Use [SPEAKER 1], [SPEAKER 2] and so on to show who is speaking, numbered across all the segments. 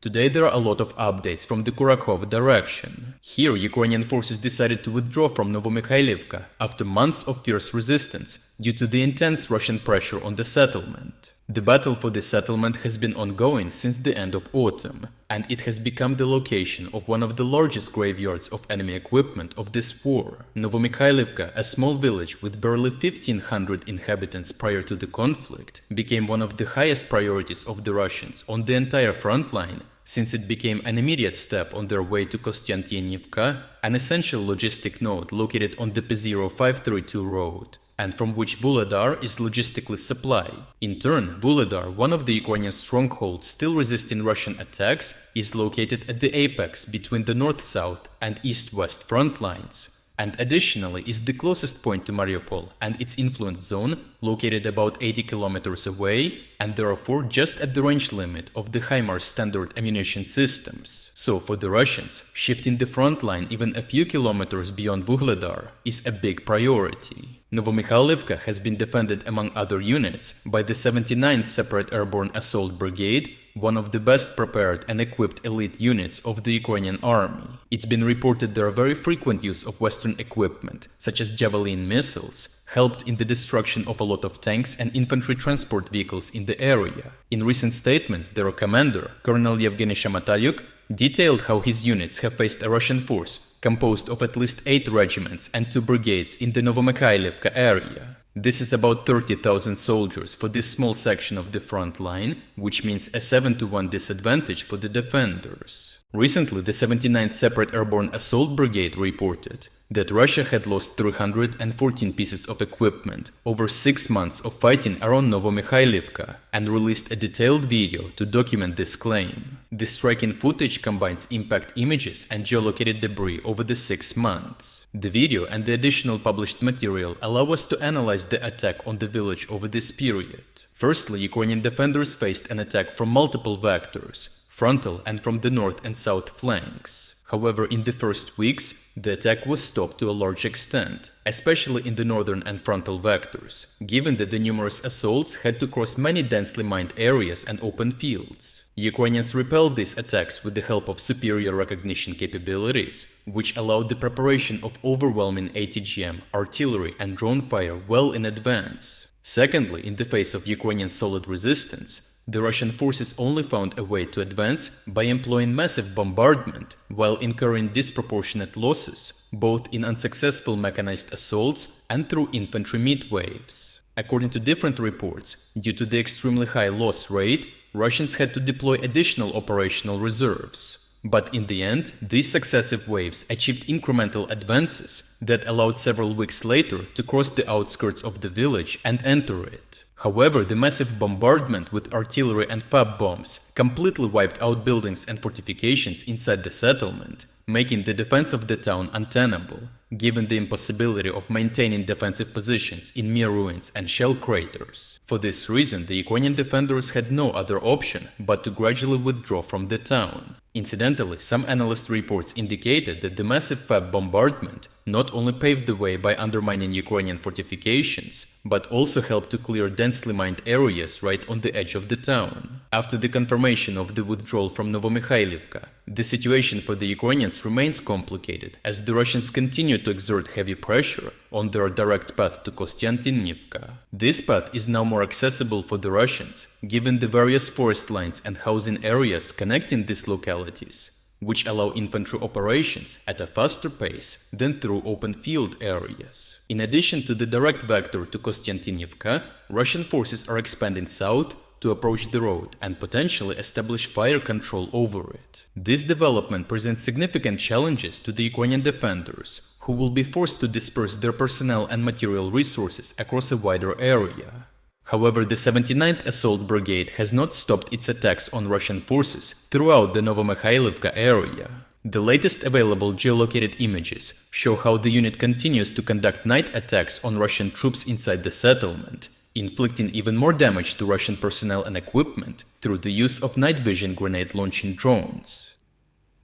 [SPEAKER 1] Today there are a lot of updates from the Kurakhove direction. Here Ukrainian forces decided to withdraw from Novomikhailivka after months of fierce resistance due to the intense Russian pressure on the settlement. The battle for this settlement has been ongoing since the end of autumn, and it has become the location of one of the largest graveyards of enemy equipment of this war. Novomikhailivka, a small village with barely 1,500 inhabitants prior to the conflict, became one of the highest priorities of the Russians on the entire front line, since it became an immediate step on their way to Kostiantynivka, an essential logistic node located on the P0532 road, and from which Vuhledar is logistically supplied. In turn, Vuhledar, one of the Ukrainian strongholds still resisting Russian attacks, is located at the apex between the north-south and east-west front lines, and additionally is the closest point to Mariupol and its influence zone, located about 80 kilometers away, and therefore just at the range limit of the HIMARS standard ammunition systems. So for the Russians, shifting the front line even a few kilometers beyond Vuhledar is a big priority. Novomikhailivka has been defended among other units by the 79th Separate Airborne Assault Brigade, one of the best prepared and equipped elite units of the Ukrainian army. It's been reported their very frequent use of Western equipment, such as Javelin missiles, helped in the destruction of a lot of tanks and infantry transport vehicles in the area. In recent statements, their commander, Colonel Yevgeny Shamatyuk, detailed how his units have faced a Russian force composed of at least 8 regiments and 2 brigades in the Novomikhailivka area. This is about 30,000 soldiers for this small section of the front line, which means a 7-to-1 disadvantage for the defenders. Recently, the 79th Separate Airborne Assault Brigade reported that Russia had lost 314 pieces of equipment over 6 months of fighting around Novomikhailivka and released a detailed video to document this claim. The striking footage combines impact images and geolocated debris over the 6 months. The video and the additional published material allow us to analyze the attack on the village over this period. Firstly, Ukrainian defenders faced an attack from multiple vectors, frontal and from the north and south flanks. However, in the first weeks, the attack was stopped to a large extent, especially in the northern and frontal vectors, given that the numerous assaults had to cross many densely mined areas and open fields. Ukrainians repelled these attacks with the help of superior recognition capabilities, which allowed the preparation of overwhelming ATGM, artillery and drone fire well in advance. Secondly, in the face of Ukrainian solid resistance, the Russian forces only found a way to advance by employing massive bombardment while incurring disproportionate losses, both in unsuccessful mechanized assaults and through infantry meat waves. According to different reports, due to the extremely high loss rate, Russians had to deploy additional operational reserves. But in the end, these successive waves achieved incremental advances that allowed several weeks later to cross the outskirts of the village and enter it. However, the massive bombardment with artillery and FAB bombs completely wiped out buildings and fortifications inside the settlement, making the defense of the town untenable, given the impossibility of maintaining defensive positions in mere ruins and shell craters. For this reason, the Ukrainian defenders had no other option but to gradually withdraw from the town. Incidentally, some analyst reports indicated that the massive FAB bombardment not only paved the way by undermining Ukrainian fortifications, but also helped to clear densely mined areas right on the edge of the town. After the confirmation of the withdrawal from Novomikhailivka, the situation for the Ukrainians remains complicated as the Russians continue to exert heavy pressure on their direct path to Kostiantynivka. This path is now more accessible for the Russians, given the various forest lines and housing areas connecting these localities, which allow infantry operations at a faster pace than through open field areas. In addition to the direct vector to Kostiantynivka, Russian forces are expanding south to approach the road and potentially establish fire control over it. This development presents significant challenges to the Ukrainian defenders, who will be forced to disperse their personnel and material resources across a wider area. However, the 79th Assault Brigade has not stopped its attacks on Russian forces throughout the Novomikhailivka area. The latest available geolocated images show how the unit continues to conduct night attacks on Russian troops inside the settlement, inflicting even more damage to Russian personnel and equipment through the use of night vision grenade launching drones.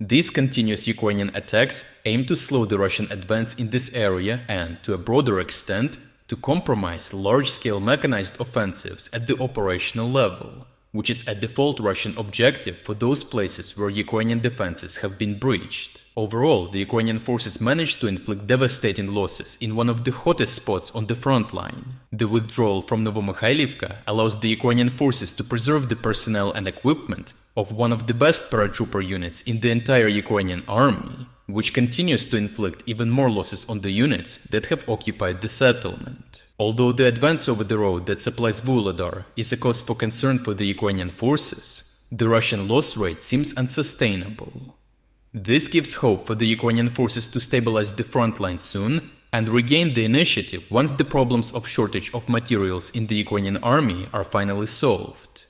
[SPEAKER 1] These continuous Ukrainian attacks aim to slow the Russian advance in this area and, to a broader extent, to compromise large-scale mechanized offensives at the operational level. which is a default Russian objective for those places where Ukrainian defenses have been breached. Overall, the Ukrainian forces managed to inflict devastating losses in one of the hottest spots on the front line. The withdrawal from Novomykhailivka allows the Ukrainian forces to preserve the personnel and equipment of one of the best paratrooper units in the entire Ukrainian army, which continues to inflict even more losses on the units that have occupied the settlement. Although the advance over the road that supplies Vuhledar is a cause for concern for the Ukrainian forces, the Russian loss rate seems unsustainable. This gives hope for the Ukrainian forces to stabilize the front line soon and regain the initiative once the problems of shortage of materials in the Ukrainian army are finally solved.